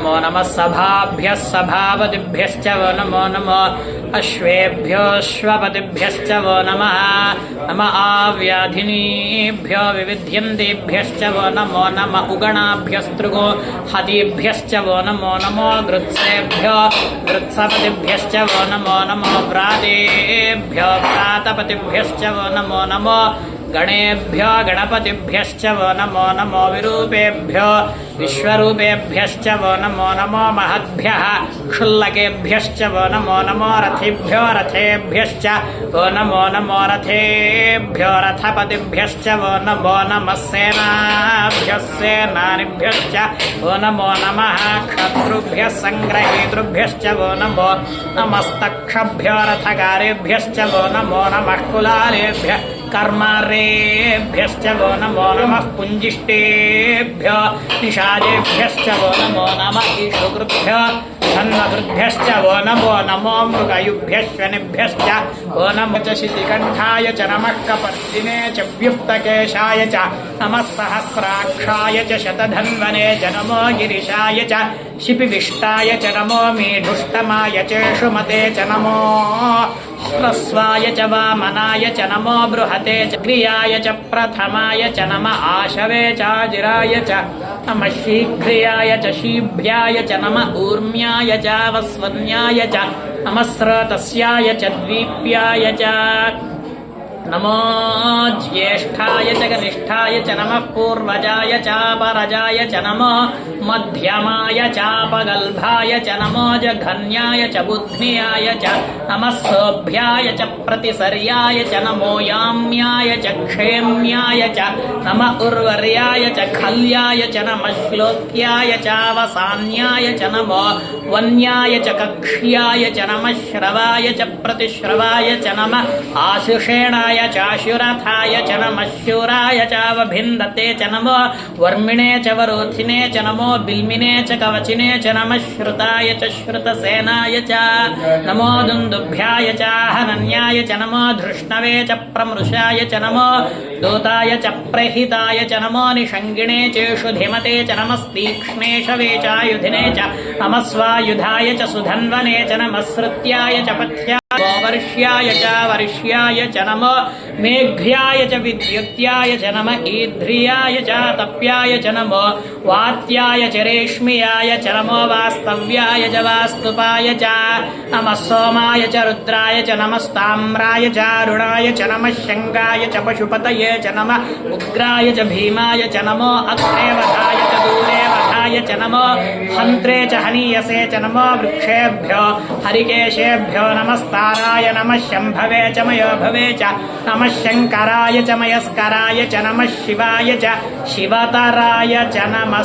नमो नमः सभाभ्यः सभापतिभ्यश्च वो नमो नमः अश्वेभ्योऽश्वपतिभ्यश्च वो नमः नमः आव्याधिनीभ्यो विविध्यन्तेभ्यश्च वो नमो नमः उगणाभ्यस्तृगो हतिभ्यश्च वो नमो नमो गृत्सेभ्यो गृत्सपतिभ्यश्च वो नमो नमो व्रातेभ्यो व्रातपतिभ्यश्च वो नमो नमो गणेभ्यो गणपतिभ्यश्च वो नमो नमो विरूपेभ्यो विश्वरूपेभ्यश्च वो नमो नमो महद्भ्यः क्षुल्लकेभ्यश्च वो नमो नमो रथिभ्यो रथेभ्यश्च वो नमो नमो रथेभ्यो रथपतिभ्यश्च वो नमो नमः सेनाभ्यः सेनानिभ्यश्च वो नमो नमः क्षत्रुभ्यः सङ्ग्रहीतृभ्यश्च वो नमो नमस्तक्षभ्यो रथकारेभ्यश्च वो नमो नमः कुलालेभ्यः कर्मारेभ्यश्च वो नमो नमः पुञ्जिष्टेभ्यो निषादेभ्यश्च वो नमो नमः ईशुकृभ्यो धन्वकृभ्यश्च वो नमो नमो मृगयुभ्यश्वनिभ्यश्च वो नमो च शितिकण्ठाय च नमः कपर्दिने च व्युक्तकेशाय च नमः सहस्राक्षाय च शतधन्वने च नमो गिरिशाय च शिपिविष्टाय च नमो मीढुष्टमाय च शुमते च नमो ह्रस्वाय च वामनाय च नमो बृहते च क्रियाय च प्रथमाय च नमः आशवे चाजिराय च नमः शीघ्रियाय च शीभ्याय च नमः ऊर्म्याय च वस्वन्याय च नमः स्रोतस्याय च द्वीप्याय च नमो ज्येष्ठाय च कनिष्ठाय च नमः पूर्वजाय च परजाय च नमो मध्यमाय चापगल्भाय च नमो जघन्याय च बुद्ध्याय च नमः सोभ्याय च प्रतिसर्याय च नमो याम्याय च क्षेम्याय च नमः उर्वर्याय च खल्याय च नमः श्लोक्याय च अवसान्याय च नमो वन्याय च कक्ष्याय च नमः श्रवाय च प्रतिश्रवाय च नमः आशुषेणाय चाशुरथाय च नमः शूराय चावभिन्दते च नमो वर्मिणे च वरोधिने च नमो बिल्मिने च कवचिने च नमः श्रुताय च श्रुतसेनाय च नमो दुन्दुभ्याय च हनन्याय च नमो धृष्णवे च प्रमृषाय च नमो दूताय च प्रहिताय च नमो निषङ्गिणे चेषु धिमते च नमस्तीक्ष्णेशवे चायुधिने च नमः स्वायुधाय च सुधन्वने च नमः श्रुत्याय च पथ्याय वर्ष्याय च वर्ष्याय च नमो मेघ्याय च विद्युत्याय च नमः ईध्रियाय च तप्याय च नमो वात्याय च रेश्म्याय च नमो वास्तव्याय च वास्तुपाय च नमः सोमाय च रुद्राय च नमस्ताम्राय च अरुणाय च नमः शङ्गाय च पशुपतये च नमः उग्राय च भीमाय च नमो अग्रे वधाय च दूरे वधाय च नमो हन्त्रे च हनीयसे च नमो वृक्षेभ्यो हरिकेशेभ्यो नमस्ताराय नमः शम्भवे च मयोभवे च नमः शङ्कराय च मयस्कराय च नमः शिवाय च शिवतराय च नमः